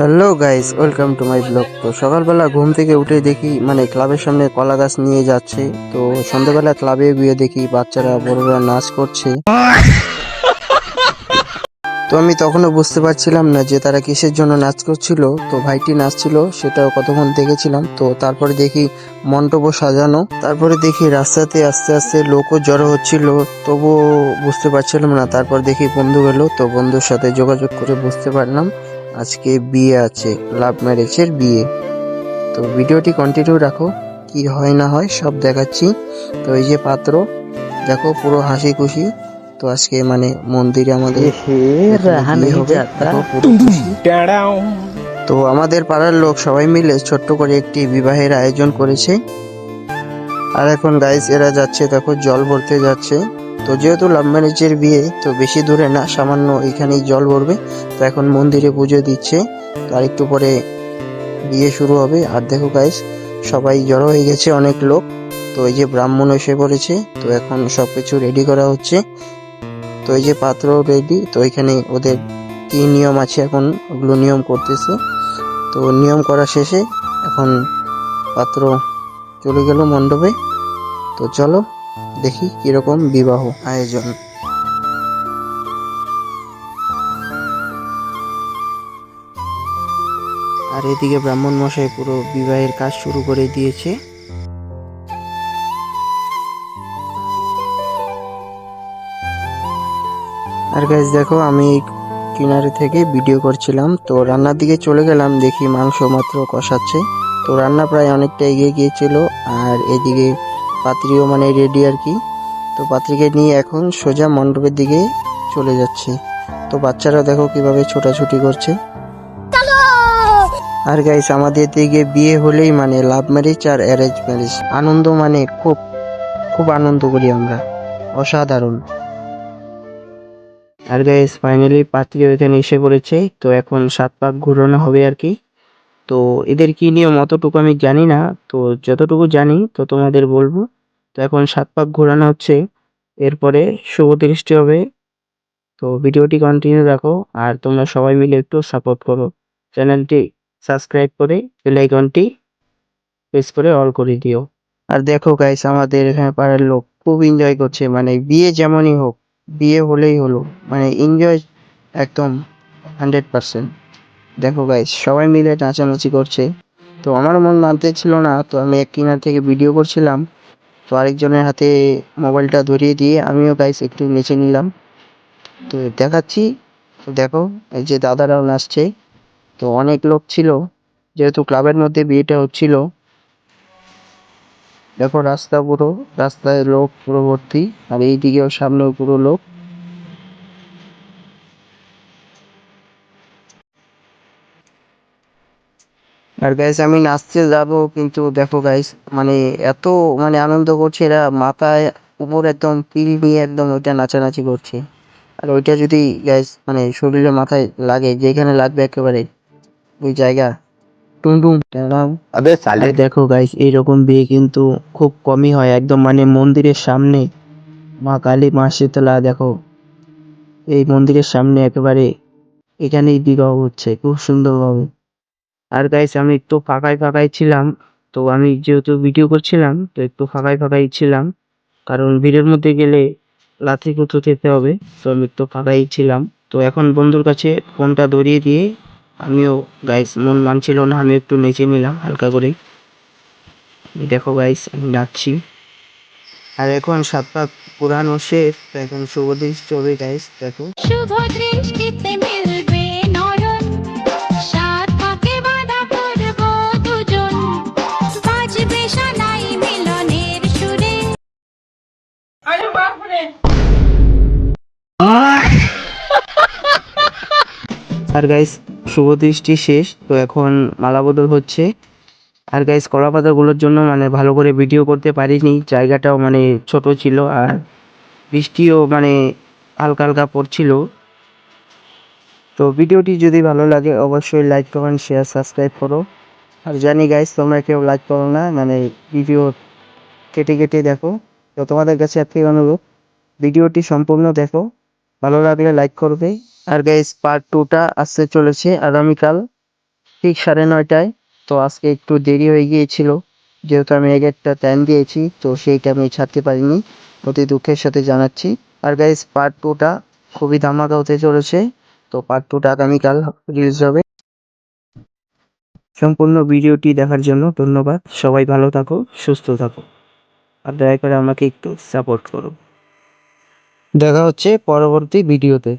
Hello guys, welcome to my blog. তো সকালবেলা ঘুম থেকে উঠে দেখি ক্লাবের সামনে কলা গাছ নিয়ে যাচ্ছে। তো সন্ধ্যাবেলা ক্লাবে গিয়ে দেখি বাচ্চারা বড়রা নাচ করছে। তো আমি তখনও বুঝতে পারছিলাম না যে তারা কিসের জন্য নাচ করছিল। তো ভাইটি নাচছিল, সেটাও কতক্ষণ দেখেছিলাম। তো তারপরে দেখি মণ্ডপও সাজানো, তারপরে দেখি রাস্তাতে আস্তে আস্তে লোকও জড়ো হচ্ছিল, তবুও বুঝতে পারছিলাম না। তারপর দেখি বন্ধু এলো, তো বন্ধুর সাথে যোগাযোগ করে বুঝতে পারলাম আজকে বিয়ে আছে, লাভ ম্যারেজের বিয়ে। তো ভিডিওটি কন্টিনিউ রাখো, কি হয় না হয় সব দেখাচ্ছি। তো এই যে পাত্র, দেখো পুরো হাসি খুশি। তো আজকে মন্দিরে আমাদের এখানে বিয়ে হবে, দেখো পুরো খুশি। তো আমাদের পাড়ার লোক সবাই মিলে ছোট্ট করে একটি বিবাহের আয়োজন করেছে। আর এখন গাইস এরা যাচ্ছে, দেখো জল ভরতে যাচ্ছে। তো যেহেতু লাভ ম্যারেজের বিয়ে, তো বেশি দূরে না, সামান্য এখানেই জল ভরবে। তো এখন মন্দিরে পুজো দিচ্ছে, তো আর একটু পরে বিয়ে শুরু হবে। আর দেখো গাইস সবাই জড়ো হয়ে গেছে, অনেক লোক। তো এই যে ব্রাহ্মণ এসে পড়েছে, তো এখন সবকিছু রেডি করা হচ্ছে। তো এই যে পাত্র রেডি, তো এখানে ওদের কি নিয়ম আছে এখন ওগুলো নিয়ম করতেছে। তো নিয়ম করা শেষে এখন পাত্র চলে গেল মণ্ডপে। তো চলো দেখি কিরকম বিবাহ আয়োজন। আর এদিকে ব্রাহ্মণ মশাই পুরো বিবাহের কাজ শুরু করে দিয়েছে। আর গাইস দেখো, আমি কিনারে থেকে ভিডিও করছিলাম, তো রান্নার দিকে চলে গেলাম, দেখি মাংস মাত্র কষাচ্ছে। তো রান্না প্রায় অনেকটা এগিয়ে গিয়েছিল। আর এদিকে পাত্রীও রেডি আর কি। তো পাত্রীকে নিয়ে এখন সোজা মণ্ডপের দিকে চলে যাচ্ছে। তো বাচ্চারা দেখো কিভাবে ছোটাছুটি করছে। আর গাইস আমাদের দিকে বিয়ে হলেই লাভ ম্যারেজ আর অ্যারেঞ্জ ম্যারেজ আনন্দ, খুব খুব আনন্দ করি আমরা, অসাধারণ। আর গাইস ফাইনালি পাত্রী এখানে এসে পড়েছে, তো এখন 7 পাক ঘুরানো হবে আর কি। তো এদের কি নিয়ম অতটুকু আমি জানি না, তো যতটুকু জানি তো তোমাদের বলবো। তো এখন 7 পাক ঘোরানো হচ্ছে, এরপরে শুভ দৃষ্টি হবে। তো ভিডিওটি কন্টিনিউ রাখো, আর তোমরা সবাই মিলে একটু সাপোর্ট করো। চ্যানেলটি সাবস্ক্রাইব করে বেল আইকনটি প্রেস করে অল করে দিও। আর দেখো গাইস আমাদের এখানে পাড়ার লোক খুব এনজয় করছে, বিয়ে যেমনই হোক, বিয়ে হলেই হলো, এনজয় একদম 100%। দেখো গাইস সবাই মিলে নাচানাচি করছে। তো আমার মন মানতে ছিল না, তো আমি এক কিনার থেকে ভিডিও করছিলাম। তো আরেকজনের হাতে মোবাইলটা ধরিয়ে দিয়ে আমিও গাইস একটু নেচে নিলাম। তো দেখাচ্ছি, তো দেখো এই যে দাদারাও নাচছে। তো অনেক লোক ছিল, যেহেতু ক্লাবের মধ্যে বিয়েটা হচ্ছিল। দেখো রাস্তা পুরো, রাস্তায় লোক পুরো ভর্তি। আর এইদিকেও সামনেও পুরো লোক। আর গাইস আমি নাচতে যাব, কিন্তু দেখো গাইস এত আনন্দ করছে এরা, মাথায় উপর একদম পিল নিয়ে একদম ওইটা নাচানাচি করছে। আর ওইটা যদি গাইস শরীরে মাথায় লাগে, যেখানে লাগবে একেবারে ওই জায়গা টুম টুম টেরাম। আর দেখো গাইস এইরকম বিয়ে কিন্তু খুব কমই হয়, একদম মন্দিরের সামনে, মা কালী মা শীতলা, দেখো এই মন্দিরের সামনে একেবারে এখানেই বিবাহ হচ্ছে খুব সুন্দরভাবে। আর গাইস আমি একটু ফাঁকায় ফাঁকায় ছিলাম, তো আমি যেহেতু ভিডিও করছিলাম তো একটু ফাঁকায় ফাঁকায় ছিলাম, কারণ ভিড়ের মধ্যে গেলে লাথি কুতো খেতে হবে। তো আমি একটু ফাঁকাই ছিলাম। তো এখন বন্ধুর কাছে ফোনটা ধরিয়ে দিয়ে আমিও গাইস মন মানছিল না, আমি একটু নেচে নিলাম হালকা করে। দেখো গাইস আমি নাচছি। আর এখন 7 পাক পুরানো শেষ, তো এখন শুভ দৃষ্টি হবে গাইস, দেখো। শুভ দৃষ্টিতে মিলবে নয়ন, সাত পাকে বাঁধা পড়ব দুজন, বাজবে সানাই মিলনের সুরে। আর গাইস শুভ দৃষ্টি শেষ, তো এখন মালা বদল হচ্ছে। আর গাইস কলা পাতাগুলোর জন্য ভালো করে ভিডিও করতে পারিনি, জায়গাটাও ছোট ছিল। আর বৃষ্টিও হালকা হালকা পড়ছিল। তো ভিডিওটি যদি ভালো লাগে অবশ্যই লাইক কমেন্ট শেয়ার সাবস্ক্রাইব করো। আর জানি গাইস তোমরা কেউ লাইক করো না, ভিডিও কেটে কেটে দেখো। তো তোমাদের কাছে একটাই অনুরোধ, ভিডিওটি সম্পূর্ণ দেখো, ভালো লাগলে লাইক করবে। আর গাইস পার্ট 2টা আসতে চলেছে আগামীকাল। ঠিক 9:30টায়। তো আজকে একটু দেরি হয়ে গিয়েছিল, যেহেতু আমি আগে একটা টাইম দিয়েছি, তো সেইটা আমি ছাড়তে পারিনি, অতি দুঃখের সাথে জানাচ্ছি। আর গাইস, পার্ট 2টা খুবই ধামাকা হতে চলেছে। তো পার্ট 2টা আগামীকাল রিলিজ হবে। সম্পূর্ণ ভিডিওটি দেখার জন্য ধন্যবাদ। সবাই ভালো থাকো, সুস্থ থাকো, আর দয়া করে আমাকে একটু সাপোর্ট করো। দেখা হচ্ছে পরবর্তী ভিডিওতে।